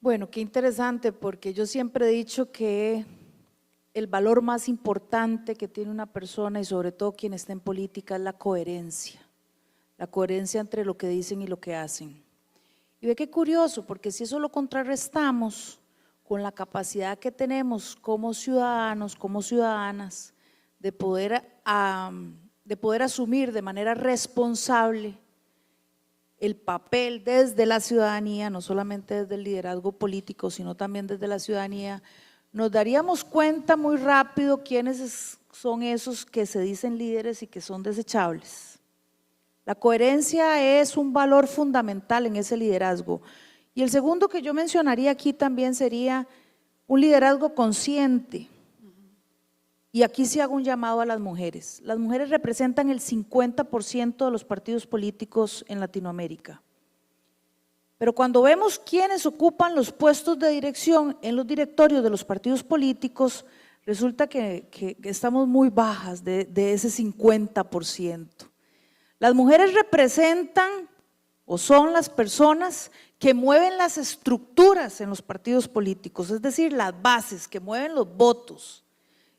Bueno, qué interesante, porque yo siempre he dicho que el valor más importante que tiene una persona y sobre todo quien está en política es la coherencia entre lo que dicen y lo que hacen. Y ve qué curioso, porque si eso lo contrarrestamos con la capacidad que tenemos como ciudadanos, como ciudadanas, de poder asumir de manera responsable el papel desde la ciudadanía, no solamente desde el liderazgo político, sino también desde la ciudadanía, nos daríamos cuenta muy rápido quiénes son esos que se dicen líderes y que son desechables. La coherencia es un valor fundamental en ese liderazgo. Y el segundo que yo mencionaría aquí también sería un liderazgo consciente. Y aquí sí hago un llamado a las mujeres. Las mujeres representan el 50% de los partidos políticos en Latinoamérica. Pero cuando vemos quiénes ocupan los puestos de dirección en los directorios de los partidos políticos, resulta que estamos muy bajas de ese 50%. Las mujeres representan o son las personas que mueven las estructuras en los partidos políticos, es decir, las bases que mueven los votos.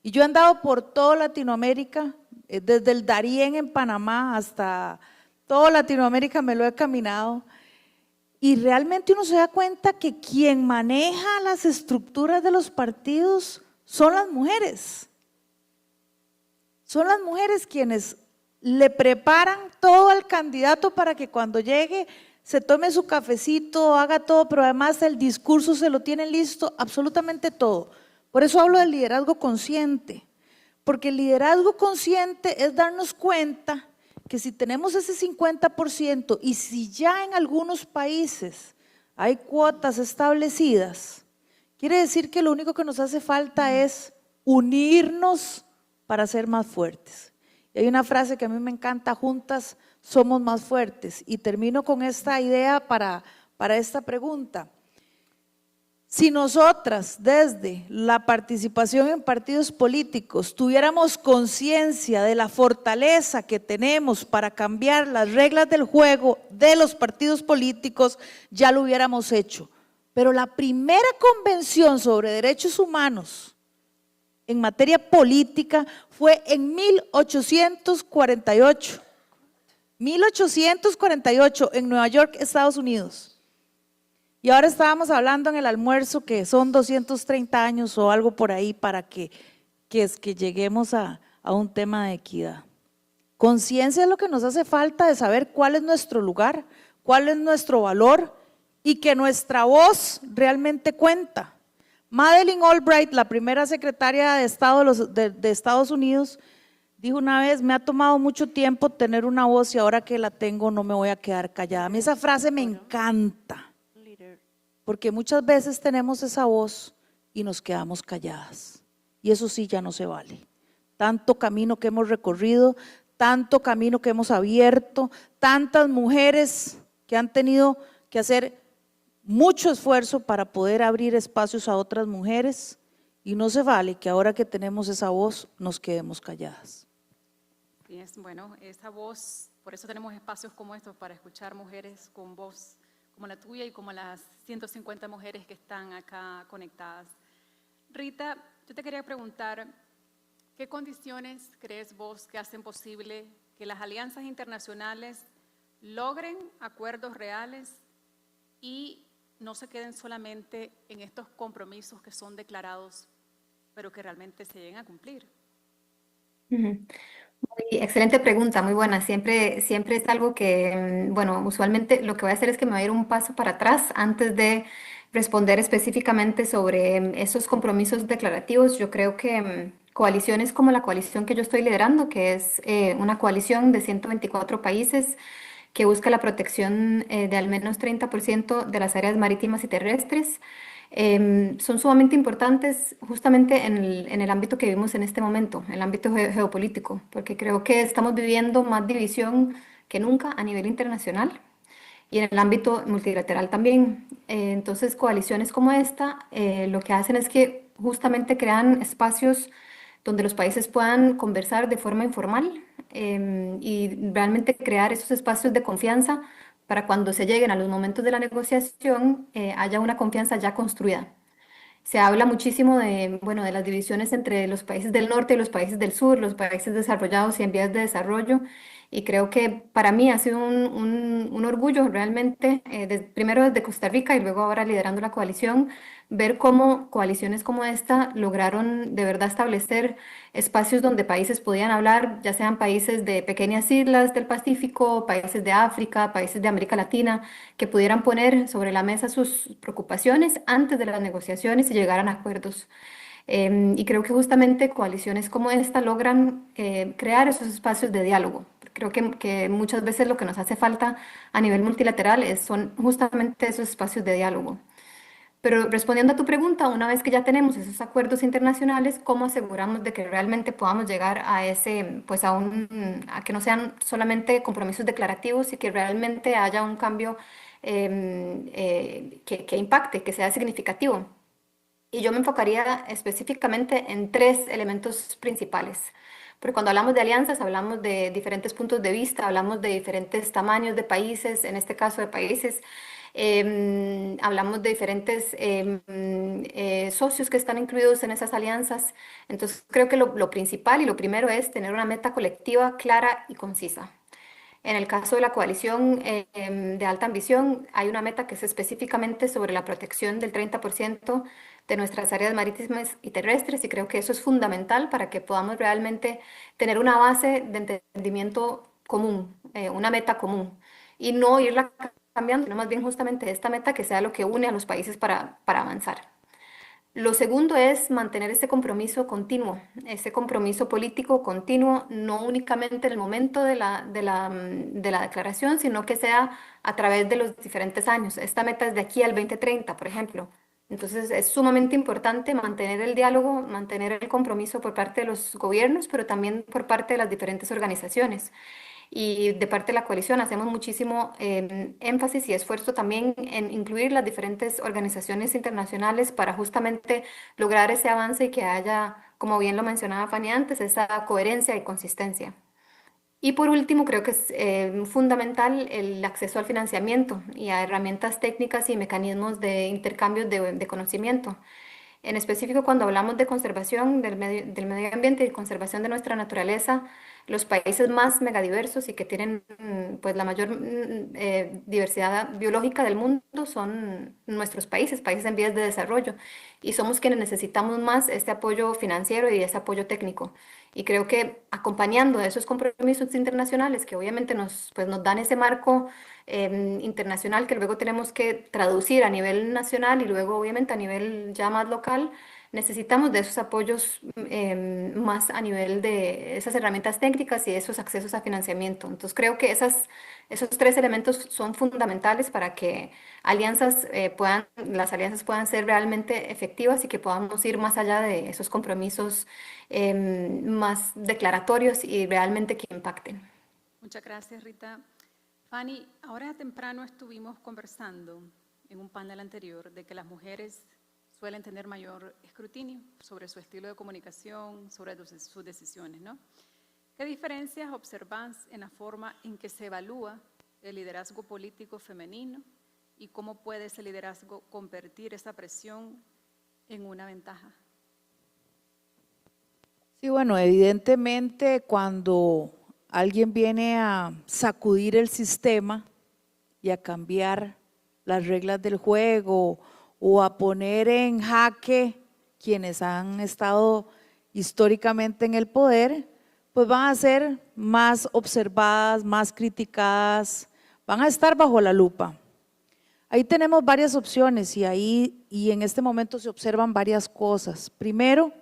Y yo he andado por toda Latinoamérica, desde el Darién en Panamá hasta toda Latinoamérica me lo he caminado, y realmente uno se da cuenta que quien maneja las estructuras de los partidos son las mujeres. Son las mujeres quienes le preparan todo al candidato para que cuando llegue se tome su cafecito, haga todo, pero además el discurso se lo tienen listo, absolutamente todo. Por eso hablo del liderazgo consciente, porque el liderazgo consciente es darnos cuenta que si tenemos ese 50% y si ya en algunos países hay cuotas establecidas, quiere decir que lo único que nos hace falta es unirnos para ser más fuertes. Y hay una frase que a mí me encanta: juntas somos más fuertes. Y termino con esta idea para esta pregunta. Si nosotras desde la participación en partidos políticos tuviéramos conciencia de la fortaleza que tenemos para cambiar las reglas del juego de los partidos políticos, ya lo hubiéramos hecho. Pero la primera convención sobre derechos humanos en materia política fue en 1848. 1848 en Nueva York, Estados Unidos. Y ahora estábamos hablando en el almuerzo que son 230 años o algo por ahí para que lleguemos a un tema de equidad. Conciencia es lo que nos hace falta de saber cuál es nuestro lugar, cuál es nuestro valor y que nuestra voz realmente cuenta. Madeleine Albright, la primera secretaria de Estado de Estados Unidos, dijo una vez: me ha tomado mucho tiempo tener una voz y ahora que la tengo no me voy a quedar callada. A mí esa frase me encanta. Porque muchas veces tenemos esa voz y nos quedamos calladas. Y eso sí ya no se vale. Tanto camino que hemos recorrido, tanto camino que hemos abierto, tantas mujeres que han tenido que hacer mucho esfuerzo para poder abrir espacios a otras mujeres. Y no se vale que ahora que tenemos esa voz nos quedemos calladas. Sí, bueno, esa voz, por eso tenemos espacios como estos para escuchar mujeres con voz como la tuya y como las 150 mujeres que están acá conectadas. Rita, yo te quería preguntar, ¿qué condiciones crees vos que hacen posible que las alianzas internacionales logren acuerdos reales y no se queden solamente en estos compromisos que son declarados, pero que realmente se lleguen a cumplir? Excelente pregunta, muy buena. Siempre es algo que, bueno, usualmente lo que voy a hacer es que me voy a ir un paso para atrás antes de responder específicamente sobre esos compromisos declarativos. Yo creo que coaliciones como la coalición que yo estoy liderando, que es una coalición de 124 países que busca la protección de al menos 30% de las áreas marítimas y terrestres, son sumamente importantes justamente en el ámbito que vivimos en este momento, el ámbito geopolítico, porque creo que estamos viviendo más división que nunca a nivel internacional y en el ámbito multilateral también. Entonces, coaliciones como esta lo que hacen es que justamente crean espacios donde los países puedan conversar de forma informal y realmente crear esos espacios de confianza para cuando se lleguen a los momentos de la negociación haya una confianza ya construida. Se habla muchísimo de, bueno, de las divisiones entre los países del norte y los países del sur, los países desarrollados y en vías de desarrollo, y creo que para mí ha sido un orgullo realmente, primero desde Costa Rica y luego ahora liderando la coalición, ver cómo coaliciones como esta lograron de verdad establecer espacios donde países podían hablar, ya sean países de pequeñas islas del Pacífico, países de África, países de América Latina, que pudieran poner sobre la mesa sus preocupaciones antes de las negociaciones y llegaran a acuerdos. Y creo que justamente coaliciones como esta logran crear esos espacios de diálogo. Creo que muchas veces lo que nos hace falta a nivel multilateral son justamente esos espacios de diálogo. Pero respondiendo a tu pregunta, una vez que ya tenemos esos acuerdos internacionales, ¿cómo aseguramos de que realmente podamos llegar a ese, pues a que no sean solamente compromisos declarativos y que realmente haya un cambio que impacte, que sea significativo? Y yo me enfocaría específicamente en tres elementos principales. Porque cuando hablamos de alianzas, hablamos de diferentes puntos de vista, hablamos de diferentes tamaños de países, en este caso de países, hablamos de diferentes socios que están incluidos en esas alianzas. Entonces, creo que lo principal y lo primero es tener una meta colectiva clara y concisa. En el caso de la coalición de alta ambición, hay una meta que es específicamente sobre la protección del 30% de nuestras áreas marítimas y terrestres, y creo que eso es fundamental para que podamos realmente tener una base de entendimiento común, una meta común, y no irla cambiando, sino más bien justamente esta meta que sea lo que une a los países para avanzar. Lo segundo es mantener ese compromiso continuo, ese compromiso político continuo, no únicamente en el momento de la declaración, sino que sea a través de los diferentes años. Esta meta es de aquí al 2030, por ejemplo. Entonces es sumamente importante mantener el diálogo, mantener el compromiso por parte de los gobiernos, pero también por parte de las diferentes organizaciones. Y de parte de la coalición hacemos muchísimo énfasis y esfuerzo también en incluir las diferentes organizaciones internacionales para justamente lograr ese avance y que haya, como bien lo mencionaba Fanny antes, esa coherencia y consistencia. Y por último, creo que es fundamental el acceso al financiamiento y a herramientas técnicas y mecanismos de intercambio de conocimiento. En específico, cuando hablamos de conservación del medio ambiente y conservación de nuestra naturaleza, los países más megadiversos y que tienen pues, la mayor diversidad biológica del mundo son nuestros países en vías de desarrollo. Y somos quienes necesitamos más este apoyo financiero y ese apoyo técnico. Y creo que acompañando a esos compromisos internacionales que obviamente pues, nos dan ese marco internacional que luego tenemos que traducir a nivel nacional y luego obviamente a nivel ya más local, necesitamos de esos apoyos más a nivel de esas herramientas técnicas y esos accesos a financiamiento. Entonces creo que esos tres elementos son fundamentales para que las alianzas puedan ser realmente efectivas y que podamos ir más allá de esos compromisos más declaratorios y realmente que impacten. Muchas gracias, Rita. Fanny, ahora temprano estuvimos conversando en un panel anterior de que las mujeres suelen tener mayor escrutinio sobre su estilo de comunicación, sobre sus decisiones, ¿no? ¿Qué diferencias observas en la forma en que se evalúa el liderazgo político femenino y cómo puede ese liderazgo convertir esa presión en una ventaja? Sí, bueno, evidentemente cuando alguien viene a sacudir el sistema y a cambiar las reglas del juego o a poner en jaque quienes han estado históricamente en el poder, pues van a ser más observadas, más criticadas, van a estar bajo la lupa. Ahí tenemos varias opciones y en este momento se observan varias cosas. Primero,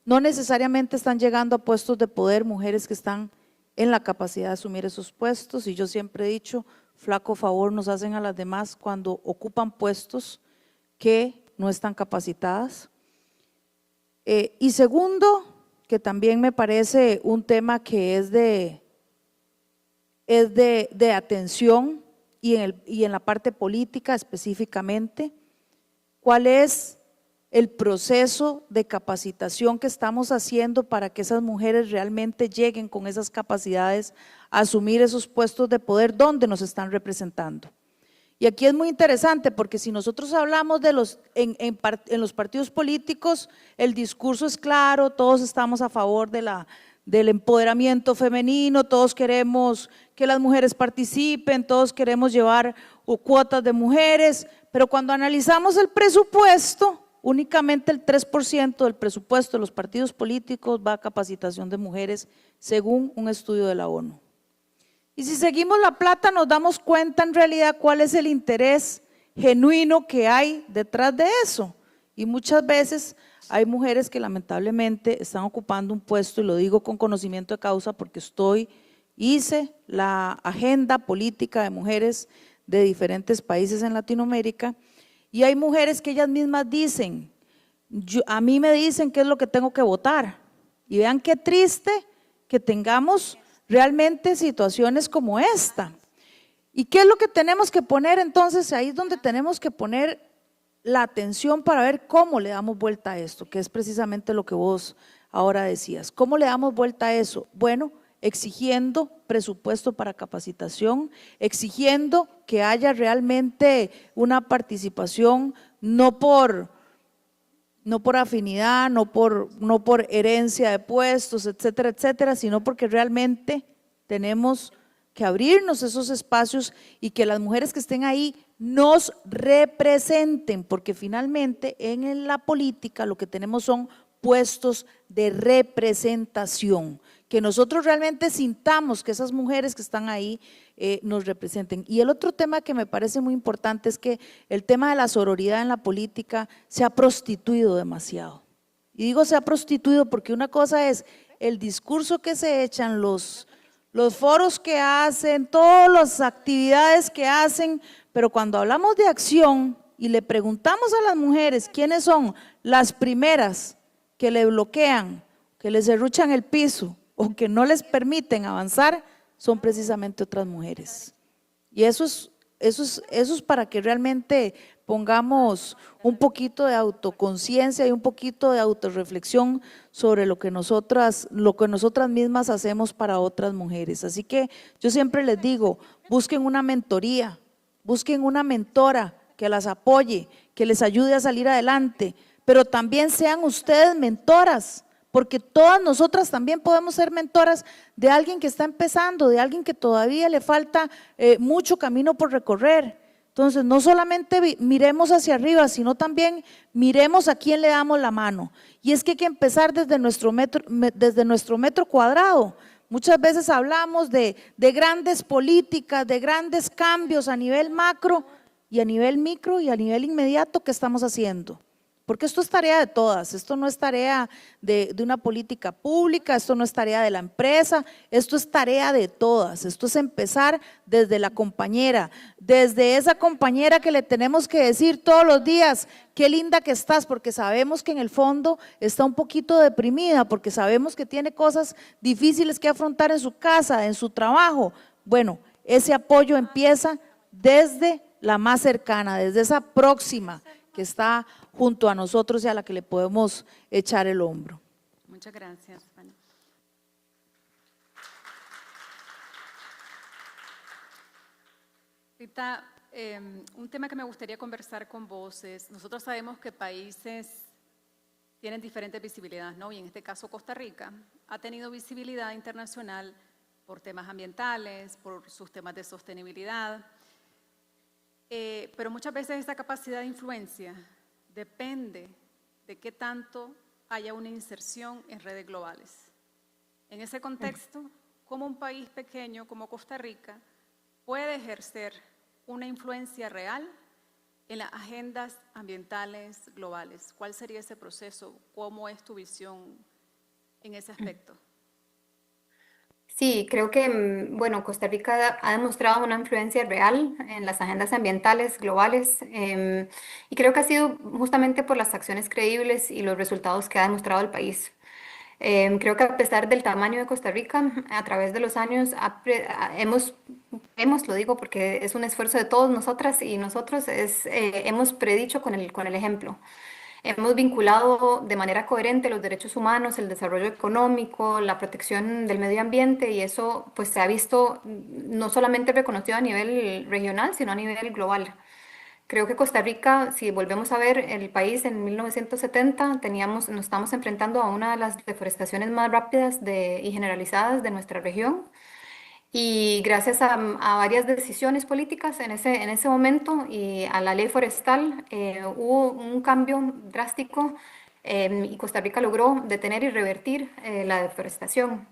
no necesariamente están llegando a puestos de poder mujeres que están en la capacidad de asumir esos puestos, y yo siempre he dicho, flaco favor nos hacen a las demás cuando ocupan puestos que no están capacitadas. Y segundo, que también me parece un tema que es de atención y en la parte política específicamente, ¿cuál es el proceso de capacitación que estamos haciendo para que esas mujeres realmente lleguen con esas capacidades a asumir esos puestos de poder donde nos están representando? Y aquí es muy interesante porque si nosotros hablamos de en los partidos políticos, el discurso es claro, todos estamos a favor del empoderamiento femenino, todos queremos que las mujeres participen, todos queremos llevar cuotas de mujeres, pero cuando analizamos el presupuesto, únicamente el 3% del presupuesto de los partidos políticos va a capacitación de mujeres, según un estudio de la ONU. Y si seguimos la plata nos damos cuenta en realidad cuál es el interés genuino que hay detrás de eso. Y muchas veces hay mujeres que lamentablemente están ocupando un puesto, y lo digo con conocimiento de causa porque hice la agenda política de mujeres de diferentes países en Latinoamérica, y hay mujeres que ellas mismas dicen, a mí me dicen qué es lo que tengo que votar. Y vean qué triste que tengamos realmente situaciones como esta. ¿Y qué es lo que tenemos que poner entonces? Ahí es donde tenemos que poner la atención para ver cómo le damos vuelta a esto, que es precisamente lo que vos ahora decías. ¿Cómo le damos vuelta a eso? Bueno, exigiendo presupuesto para capacitación, exigiendo que haya realmente una participación, no por afinidad, no por herencia de puestos, etcétera, etcétera, sino porque realmente tenemos que abrirnos esos espacios y que las mujeres que estén ahí nos representen, porque finalmente en la política lo que tenemos son puestos de representación, que nosotros realmente sintamos que esas mujeres que están ahí nos representen. Y el otro tema que me parece muy importante es que el tema de la sororidad en la política se ha prostituido demasiado. Y digo se ha prostituido porque una cosa es el discurso que se echan, los foros que hacen, todas las actividades que hacen, pero cuando hablamos de acción y le preguntamos a las mujeres quiénes son las primeras que le bloquean, que les serruchan el piso o que no les permiten avanzar, son precisamente otras mujeres. Y eso es para que realmente pongamos un poquito de autoconciencia y un poquito de autorreflexión sobre lo que nosotras mismas hacemos para otras mujeres. Así que yo siempre les digo, busquen una mentoría, busquen una mentora que las apoye, que les ayude a salir adelante, pero también sean ustedes mentoras, porque todas nosotras también podemos ser mentoras de alguien que está empezando, de alguien que todavía le falta mucho camino por recorrer. Entonces, no solamente miremos hacia arriba, sino también miremos a quién le damos la mano. Y es que hay que empezar desde nuestro metro cuadrado. Muchas veces hablamos de grandes políticas, de grandes cambios a nivel macro y a nivel micro y a nivel inmediato que estamos haciendo. Porque esto es tarea de todas, esto no es tarea de una política pública, esto no es tarea de la empresa, esto es tarea de todas, esto es empezar desde la compañera, desde esa compañera que le tenemos que decir todos los días, qué linda que estás, porque sabemos que en el fondo está un poquito deprimida, porque sabemos que tiene cosas difíciles que afrontar en su casa, en su trabajo. Bueno, ese apoyo empieza desde la más cercana, desde esa próxima que está junto a nosotros y a la que le podemos echar el hombro. Muchas gracias, Fanny. Rita, un tema que me gustaría conversar con vos es, nosotros sabemos que países tienen diferentes visibilidades, ¿no? Y en este caso Costa Rica ha tenido visibilidad internacional por temas ambientales, por sus temas de sostenibilidad, pero muchas veces esta capacidad de influencia depende de qué tanto haya una inserción en redes globales. En ese contexto, ¿cómo un país pequeño como Costa Rica puede ejercer una influencia real en las agendas ambientales globales? ¿Cuál sería ese proceso? ¿Cómo es tu visión en ese aspecto? Sí, creo que, bueno, Costa Rica ha demostrado una influencia real en las agendas ambientales globales y creo que ha sido justamente por las acciones creíbles y los resultados que ha demostrado el país. Creo que a pesar del tamaño de Costa Rica, a través de los años lo digo porque es un esfuerzo de todos nosotras y nosotros, hemos predicho con el ejemplo. hemos vinculado de manera coherente los derechos humanos, el desarrollo económico, la protección del medio ambiente y eso pues se ha visto no solamente reconocido a nivel regional, sino a nivel global. Creo que Costa Rica, si volvemos a ver el país en 1970, nos estamos enfrentando a una de las deforestaciones más rápidas y generalizadas de nuestra región. Y gracias a varias decisiones políticas en ese momento y a la ley forestal, hubo un cambio drástico y Costa Rica logró detener y revertir la deforestación.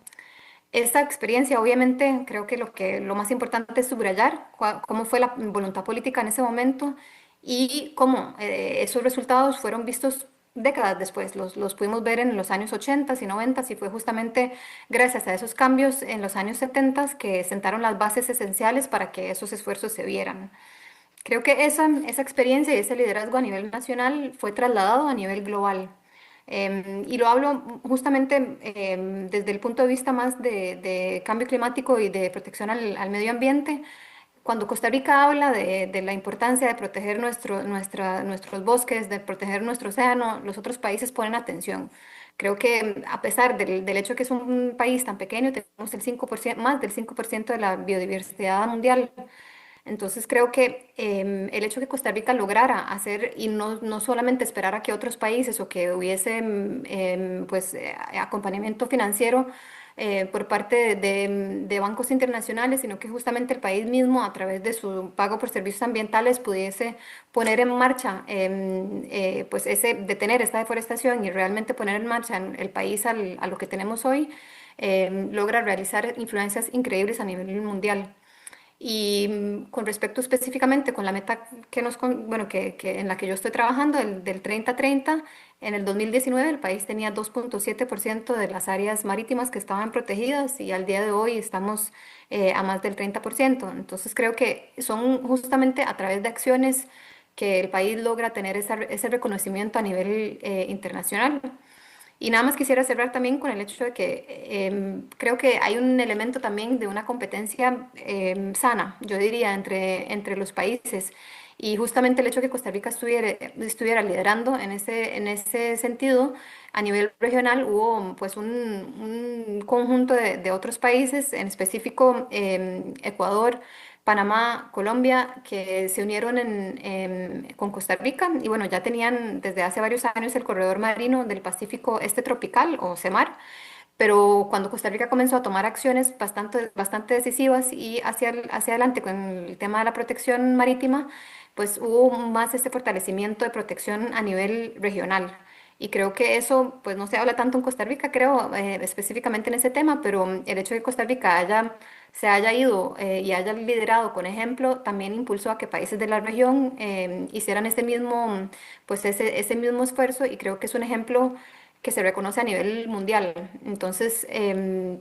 Esta experiencia, obviamente, creo que lo más importante es subrayar cómo fue la voluntad política en ese momento y cómo esos resultados fueron vistos décadas después. Los pudimos ver en los años 80 y 90 y fue justamente gracias a esos cambios en los años 70 que sentaron las bases esenciales para que esos esfuerzos se vieran. Creo que esa experiencia y ese liderazgo a nivel nacional fue trasladado a nivel global. Y lo hablo justamente desde el punto de vista más de cambio climático y de protección al medio ambiente. Cuando Costa Rica habla de la importancia de proteger nuestros bosques, de proteger nuestro océano, los otros países ponen atención. Creo que a pesar del hecho que es un país tan pequeño, tenemos el 5%, más del 5% de la biodiversidad mundial. Entonces creo que el hecho de que Costa Rica lograra hacer y no solamente esperar a que otros países o que hubiese acompañamiento financiero por parte de bancos internacionales, sino que justamente el país mismo a través de su pago por servicios ambientales pudiese poner en marcha detener esta deforestación y realmente poner en marcha el país a lo que tenemos hoy, logra realizar influencias increíbles a nivel mundial. Y con respecto específicamente con la meta en la que yo estoy trabajando, del 30-30, en el 2019 el país tenía 2,7% de las áreas marítimas que estaban protegidas y al día de hoy estamos a más del 30%. Entonces creo que son justamente a través de acciones que el país logra tener ese reconocimiento a nivel internacional. Y nada más quisiera cerrar también con el hecho de que creo que hay un elemento también de una competencia sana, yo diría, entre los países. Y justamente el hecho de que Costa Rica estuviera liderando en ese sentido, a nivel regional hubo pues un conjunto de otros países, en específico Ecuador, Panamá, Colombia, que se unieron con Costa Rica y bueno, ya tenían desde hace varios años el corredor marino del Pacífico Este Tropical o CEMAR, pero cuando Costa Rica comenzó a tomar acciones bastante decisivas y hacia adelante con el tema de la protección marítima, pues hubo más este fortalecimiento de protección a nivel regional. Y creo que eso, pues no se habla tanto en Costa Rica, creo, específicamente en ese tema, pero el hecho de que Costa Rica se haya ido y haya liderado con ejemplo, también impulsó a que países de la región hicieran ese mismo esfuerzo y creo que es un ejemplo que se reconoce a nivel mundial. Entonces,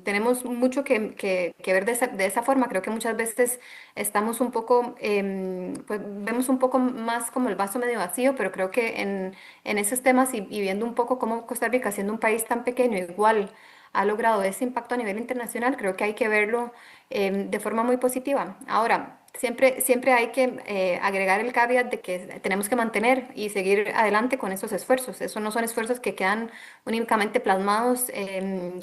tenemos mucho que ver de esa forma. Creo que muchas veces estamos un poco, pues vemos un poco más como el vaso medio vacío, pero creo que en esos temas y viendo un poco cómo Costa Rica, siendo un país tan pequeño, igual ha logrado ese impacto a nivel internacional, creo que hay que verlo de forma muy positiva. Ahora, siempre hay que agregar el caveat de que tenemos que mantener y seguir adelante con esos esfuerzos. Esos no son esfuerzos que quedan únicamente plasmados,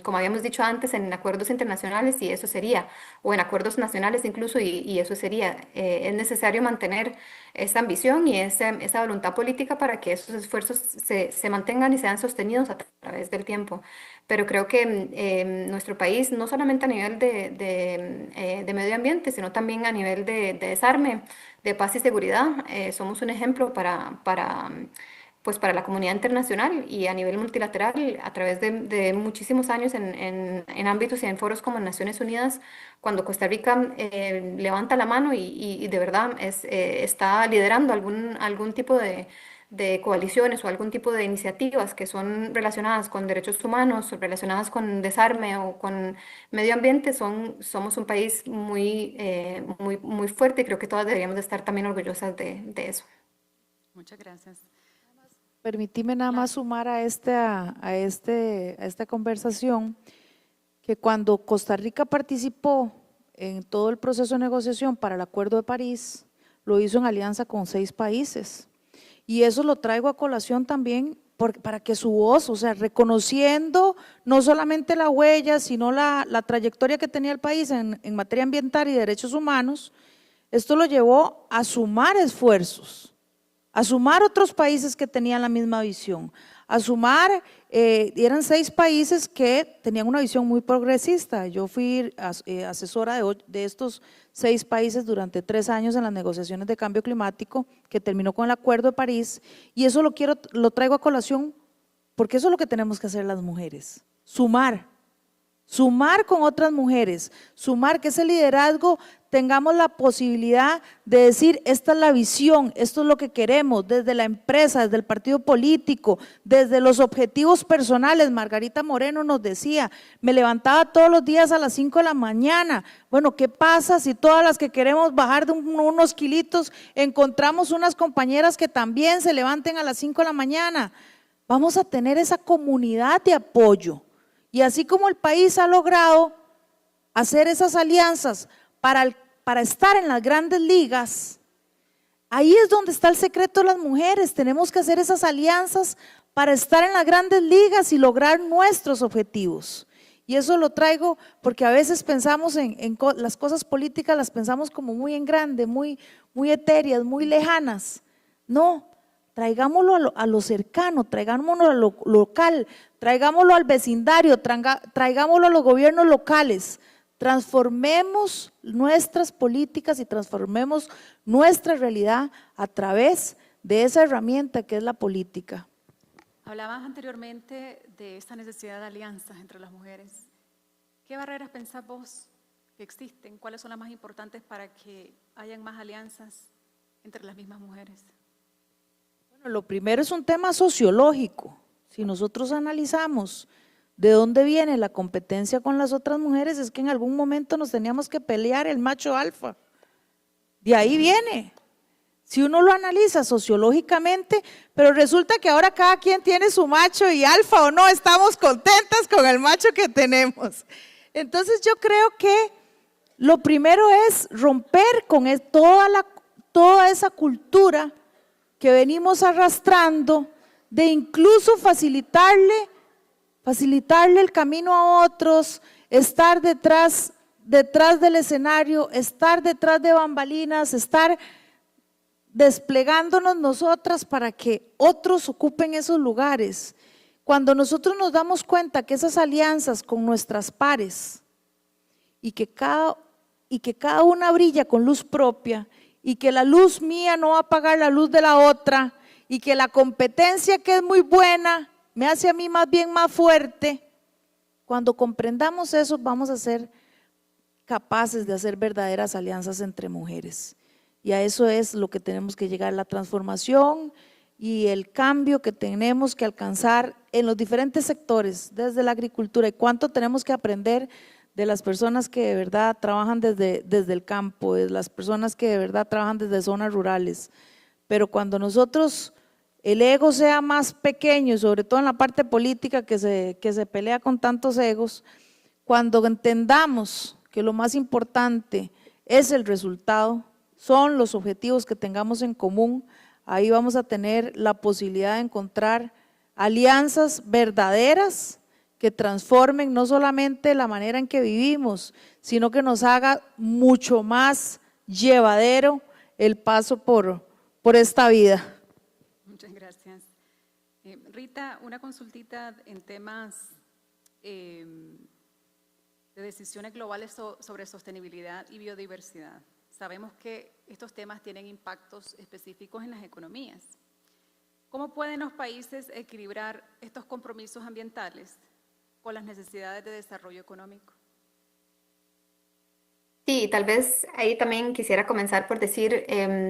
como habíamos dicho antes, en acuerdos internacionales y eso sería, o en acuerdos nacionales incluso y eso sería. Es necesario mantener esa ambición y esa voluntad política para que esos esfuerzos se mantengan y sean sostenidos a través del tiempo. Pero creo que nuestro país, no solamente a nivel de medio ambiente, sino también a nivel de desarme, de paz y seguridad, somos un ejemplo pues para la comunidad internacional y a nivel multilateral, a través de muchísimos años en ámbitos y en foros como Naciones Unidas, cuando Costa Rica levanta la mano y de verdad está liderando algún tipo de coaliciones o algún tipo de iniciativas que son relacionadas con derechos humanos, o relacionadas con desarme o con medio ambiente, somos un país muy fuerte y creo que todas deberíamos de estar también orgullosas de eso. Muchas gracias. Permitime nada más sumar a esta conversación que cuando Costa Rica participó en todo el proceso de negociación para el Acuerdo de París, lo hizo en alianza con 6 países. Y eso lo traigo a colación también para que su voz, o sea, reconociendo no solamente la huella, sino la trayectoria que tenía el país en materia ambiental y derechos humanos, esto lo llevó a sumar esfuerzos, a sumar otros países que tenían la misma visión, a sumar, eran 6 países que tenían una visión muy progresista. Yo fui asesora de estos 6 países durante 3 años en las negociaciones de cambio climático, que terminó con el Acuerdo de París, y eso lo traigo a colación, porque eso es lo que tenemos que hacer las mujeres, sumar con otras mujeres, sumar que ese liderazgo tengamos la posibilidad de decir, esta es la visión, esto es lo que queremos, desde la empresa, desde el partido político, desde los objetivos personales. Margarita Moreno nos decía, me levantaba todos los días a las 5 de la mañana. Bueno, ¿qué pasa si todas las que queremos bajar de unos kilitos encontramos unas compañeras que también se levanten a las 5 de la mañana? Vamos a tener esa comunidad de apoyo. Y así como el país ha logrado hacer esas alianzas para estar en las grandes ligas, ahí es donde está el secreto de las mujeres. Tenemos que hacer esas alianzas para estar en las grandes ligas y lograr nuestros objetivos. Y eso lo traigo porque a veces pensamos en las cosas políticas, las pensamos como muy en grande, muy etéreas, muy lejanas. No, traigámoslo a lo cercano, traigámoslo a lo local, traigámoslo al vecindario, traigámoslo a los gobiernos locales. Transformemos nuestras políticas y transformemos nuestra realidad a través de esa herramienta que es la política. Hablabas anteriormente de esta necesidad de alianzas entre las mujeres. ¿Qué barreras pensás vos que existen? ¿Cuáles son las más importantes para que hayan más alianzas entre las mismas mujeres? Bueno, lo primero es un tema sociológico. Si nosotros analizamos de dónde viene la competencia con las otras mujeres, es que en algún momento nos teníamos que pelear el macho alfa. De ahí viene. Si uno lo analiza sociológicamente, pero resulta que ahora cada quien tiene su macho y alfa o no, estamos contentas con el macho que tenemos. Entonces yo creo que lo primero es romper con toda esa cultura que venimos arrastrando de incluso facilitarle el camino a otros, estar detrás del escenario, estar detrás de bambalinas, estar desplegándonos nosotras para que otros ocupen esos lugares. Cuando nosotros nos damos cuenta que esas alianzas con nuestras pares y que cada una brilla con luz propia y que la luz mía no va a apagar la luz de la otra y que la competencia que es muy buena me hace a mí más bien más fuerte, cuando comprendamos eso vamos a ser capaces de hacer verdaderas alianzas entre mujeres. Y a eso es lo que tenemos que llegar, la transformación y el cambio que tenemos que alcanzar en los diferentes sectores, desde la agricultura, y cuánto tenemos que aprender de las personas que de verdad trabajan desde el campo, de las personas que de verdad trabajan desde zonas rurales. Pero cuando nosotros, el ego sea más pequeño, sobre todo en la parte política que se pelea con tantos egos, cuando entendamos que lo más importante es el resultado, son los objetivos que tengamos en común, ahí vamos a tener la posibilidad de encontrar alianzas verdaderas que transformen no solamente la manera en que vivimos, sino que nos haga mucho más llevadero el paso por esta vida. Muchas gracias. Rita, una consultita en temas de decisiones globales sobre sostenibilidad y biodiversidad. Sabemos que estos temas tienen impactos específicos en las economías. ¿Cómo pueden los países equilibrar estos compromisos ambientales con las necesidades de desarrollo económico? Sí, tal vez ahí también quisiera comenzar por decir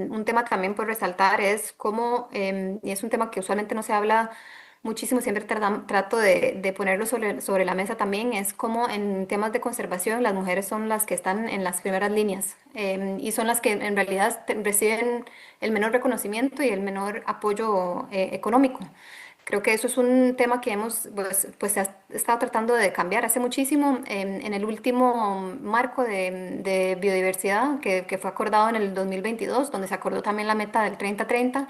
un tema también por resaltar es cómo, y es un tema que usualmente no se habla muchísimo, siempre trato de ponerlo sobre la mesa también, es cómo en temas de conservación las mujeres son las que están en las primeras líneas y son las que en realidad reciben el menor reconocimiento y el menor apoyo económico. Creo que eso es un tema que hemos pues, se ha estado tratando de cambiar hace muchísimo en el último marco de biodiversidad que fue acordado en el 2022, donde se acordó también la meta del 30-30.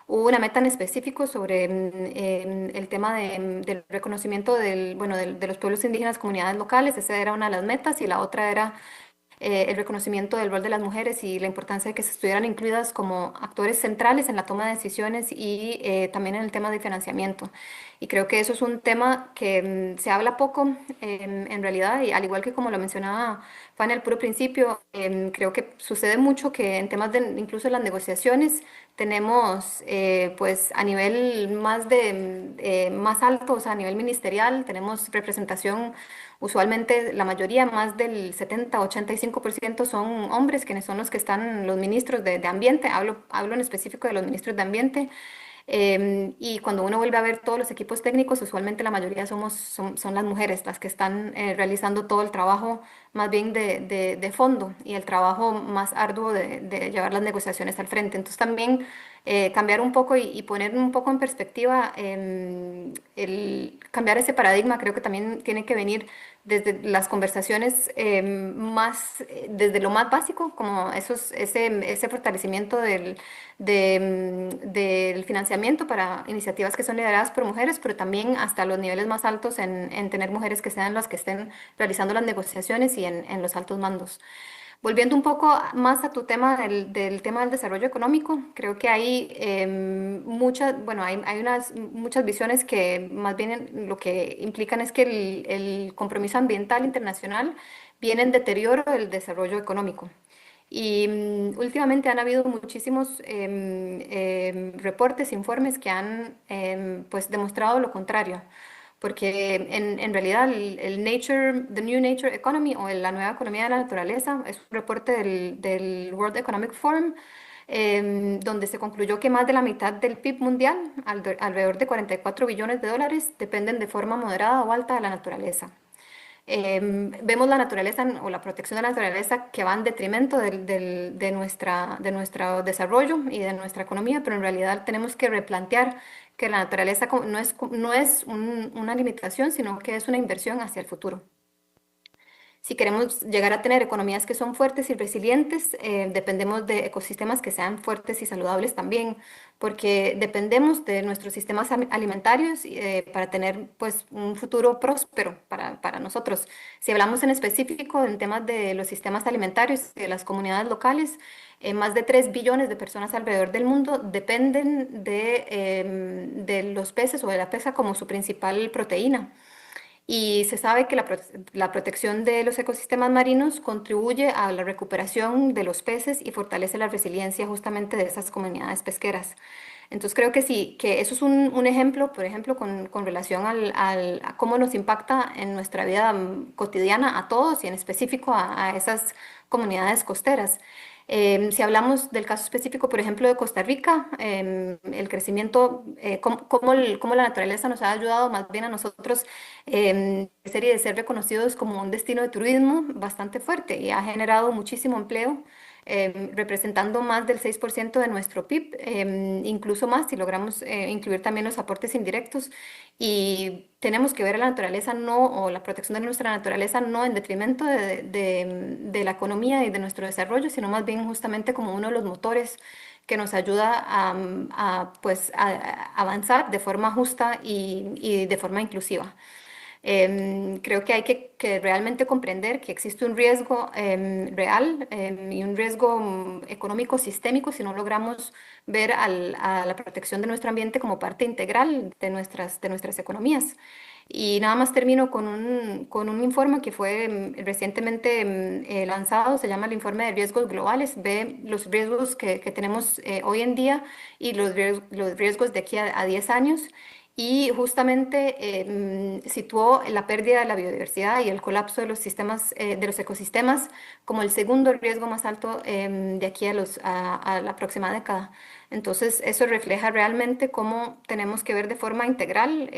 hubo una meta en específico sobre el tema del reconocimiento de los pueblos indígenas, comunidades locales. Esa era una de las metas y la otra era el reconocimiento del rol de las mujeres y la importancia de que se estuvieran incluidas como actores centrales en la toma de decisiones y también en el tema de financiamiento. Y creo que eso es un tema que se habla poco en realidad, y al igual que como lo mencionaba Fanny al puro principio, creo que sucede mucho que en temas de incluso las negociaciones tenemos pues a nivel más alto, o sea, a nivel ministerial, tenemos representación. Usualmente la mayoría, más del 70-85% son hombres, quienes son los que están los ministros de ambiente. Hablo en específico de los ministros de ambiente. Y cuando uno vuelve a ver todos los equipos técnicos, usualmente la mayoría son las mujeres las que están realizando todo el trabajo más bien de fondo y el trabajo más arduo de llevar las negociaciones al frente. Entonces también cambiar un poco y poner un poco en perspectiva cambiar ese paradigma creo que también tiene que venir desde las conversaciones desde lo más básico, como ese fortalecimiento del financiamiento para iniciativas que son lideradas por mujeres, pero también hasta los niveles más altos en tener mujeres que sean las que estén realizando las negociaciones y en los altos mandos. Volviendo un poco más a tu tema del tema del desarrollo económico, creo que hay muchas visiones que más bien lo que implican es que el compromiso ambiental internacional viene en deterioro del desarrollo económico. Y últimamente han habido muchísimos reportes, informes que han pues demostrado lo contrario, porque en realidad The New Nature Economy o la nueva economía de la naturaleza es un reporte del World Economic Forum donde se concluyó que más de la mitad del PIB mundial, alrededor de 44 billones de dólares, dependen de forma moderada o alta de la naturaleza. Vemos la naturaleza o la protección de la naturaleza que va en detrimento de nuestro desarrollo y de nuestra economía, pero en realidad tenemos que replantear que la naturaleza no es una limitación, sino que es una inversión hacia el futuro. Si queremos llegar a tener economías que son fuertes y resilientes, dependemos de ecosistemas que sean fuertes y saludables también, porque dependemos de nuestros sistemas alimentarios para tener pues, un futuro próspero para nosotros. Si hablamos en específico en temas de los sistemas alimentarios y de las comunidades locales, más de 3 billones de personas alrededor del mundo dependen de los peces o de la pesca como su principal proteína. Y se sabe que la protección de los ecosistemas marinos contribuye a la recuperación de los peces y fortalece la resiliencia justamente de esas comunidades pesqueras. Entonces creo que sí, que eso es un ejemplo, por ejemplo, con relación a cómo nos impacta en nuestra vida cotidiana a todos y en específico a esas comunidades costeras. Si hablamos del caso específico, por ejemplo, de Costa Rica, el crecimiento, cómo la naturaleza nos ha ayudado más bien a nosotros de ser reconocidos como un destino de turismo bastante fuerte y ha generado muchísimo empleo, representando más del 6% de nuestro PIB, incluso más si logramos incluir también los aportes indirectos. Y tenemos que ver a la naturaleza o la protección de nuestra naturaleza no en detrimento de la economía y de nuestro desarrollo, sino más bien justamente como uno de los motores que nos ayuda pues, a avanzar de forma justa y de forma inclusiva. Creo que hay que realmente comprender que existe un riesgo real y un riesgo económico sistémico si no logramos ver a la protección de nuestro ambiente como parte integral de nuestras economías. Y nada más termino con un informe que fue recientemente lanzado, se llama el informe de riesgos globales, ve los riesgos que tenemos hoy en día y los riesgos de aquí a 10 años y justamente situó la pérdida de la biodiversidad y el colapso de los sistemas, de los ecosistemas como el segundo riesgo más alto de aquí a la próxima década. Entonces, eso refleja realmente cómo tenemos que ver de forma integral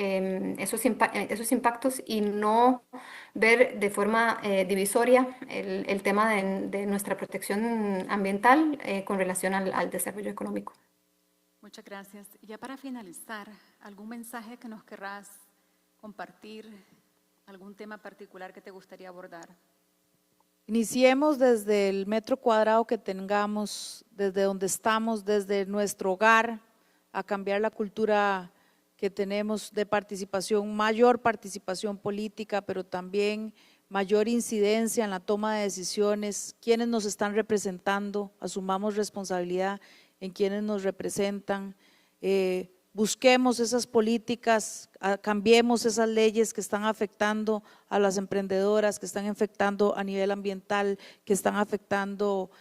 esos impactos y no ver de forma divisoria el tema de nuestra protección ambiental con relación al desarrollo económico. Muchas gracias. Ya para finalizar, ¿algún mensaje que nos querrás compartir? ¿Algún tema particular que te gustaría abordar? Iniciemos desde el metro cuadrado que tengamos, desde donde estamos, desde nuestro hogar, a cambiar la cultura que tenemos de participación, mayor participación política, pero también mayor incidencia en la toma de decisiones, quienes nos están representando, asumamos responsabilidad en quienes nos representan, busquemos esas políticas, cambiemos esas leyes que están afectando a las emprendedoras, que están afectando a nivel ambiental, que están afectando,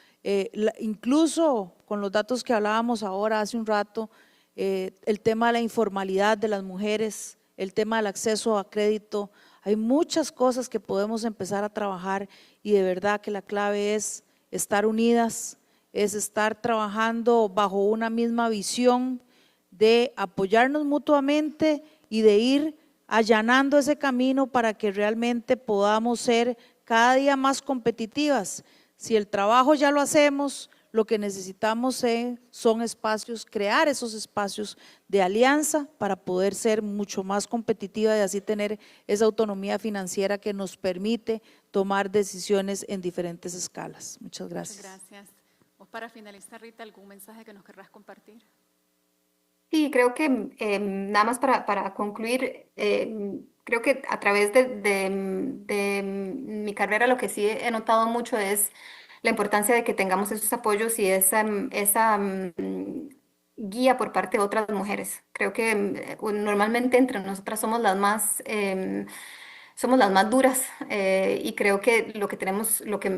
incluso con los datos que hablábamos ahora hace un rato, el tema de la informalidad de las mujeres, el tema del acceso a crédito. Hay muchas cosas que podemos empezar a trabajar y de verdad que la clave es estar unidas, es estar trabajando bajo una misma visión de apoyarnos mutuamente y de ir allanando ese camino para que realmente podamos ser cada día más competitivas. Si el trabajo ya lo hacemos, lo que necesitamos son espacios, crear esos espacios de alianza para poder ser mucho más competitiva y así tener esa autonomía financiera que nos permite tomar decisiones en diferentes escalas. Muchas gracias. Muchas gracias. Para finalizar, Rita, ¿algún mensaje que nos querrás compartir? Sí, creo que nada más para concluir, creo que a través de mi carrera lo que sí he notado mucho es la importancia de que tengamos esos apoyos y esa guía por parte de otras mujeres. Creo que normalmente entre nosotras somos las más duras y creo que lo que tenemos, lo que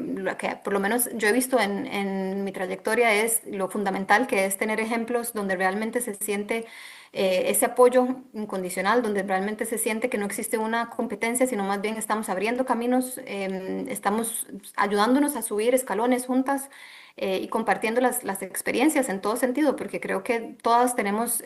por lo menos yo he visto en mi trayectoria es lo fundamental que es tener ejemplos donde realmente se siente ese apoyo incondicional, donde realmente se siente que no existe una competencia, sino más bien estamos abriendo caminos, estamos ayudándonos a subir escalones juntas. Y compartiendo las experiencias en todo sentido, porque creo que todas tenemos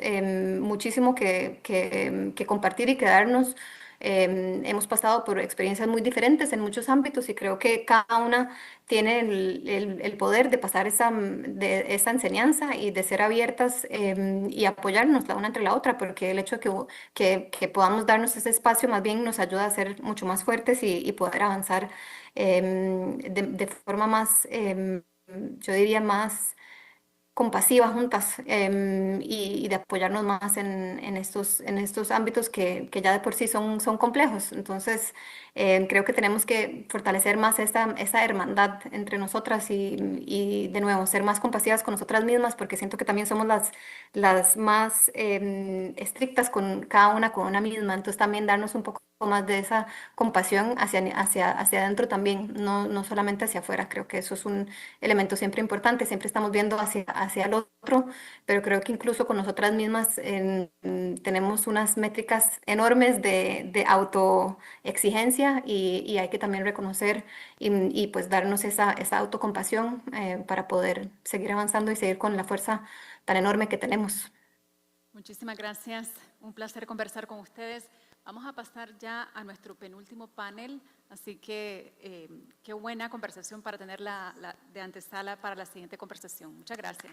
muchísimo que compartir y que darnos. Hemos pasado por experiencias muy diferentes en muchos ámbitos y creo que cada una tiene el poder de pasar de esa enseñanza y de ser abiertas y apoyarnos la una entre la otra, porque el hecho de que podamos darnos ese espacio más bien nos ayuda a ser mucho más fuertes y poder avanzar de forma más, yo diría más compasivas juntas y de apoyarnos más en estos ámbitos que ya de por sí son complejos. Entonces, creo que tenemos que fortalecer más esa hermandad entre nosotras y de nuevo ser más compasivas con nosotras mismas, porque siento que también somos las más estrictas con cada una con una misma. Entonces, también darnos un poco más de esa compasión hacia adentro también, no solamente hacia afuera. Creo que eso es un elemento siempre importante, siempre estamos viendo hacia el otro, pero creo que incluso con nosotras mismas tenemos unas métricas enormes de autoexigencia y hay que también reconocer y pues darnos esa autocompasión para poder seguir avanzando y seguir con la fuerza tan enorme que tenemos. Muchísimas gracias, un placer conversar con ustedes. Vamos a pasar ya a nuestro penúltimo panel, así que qué buena conversación para tener de antesala para la siguiente conversación. Muchas gracias.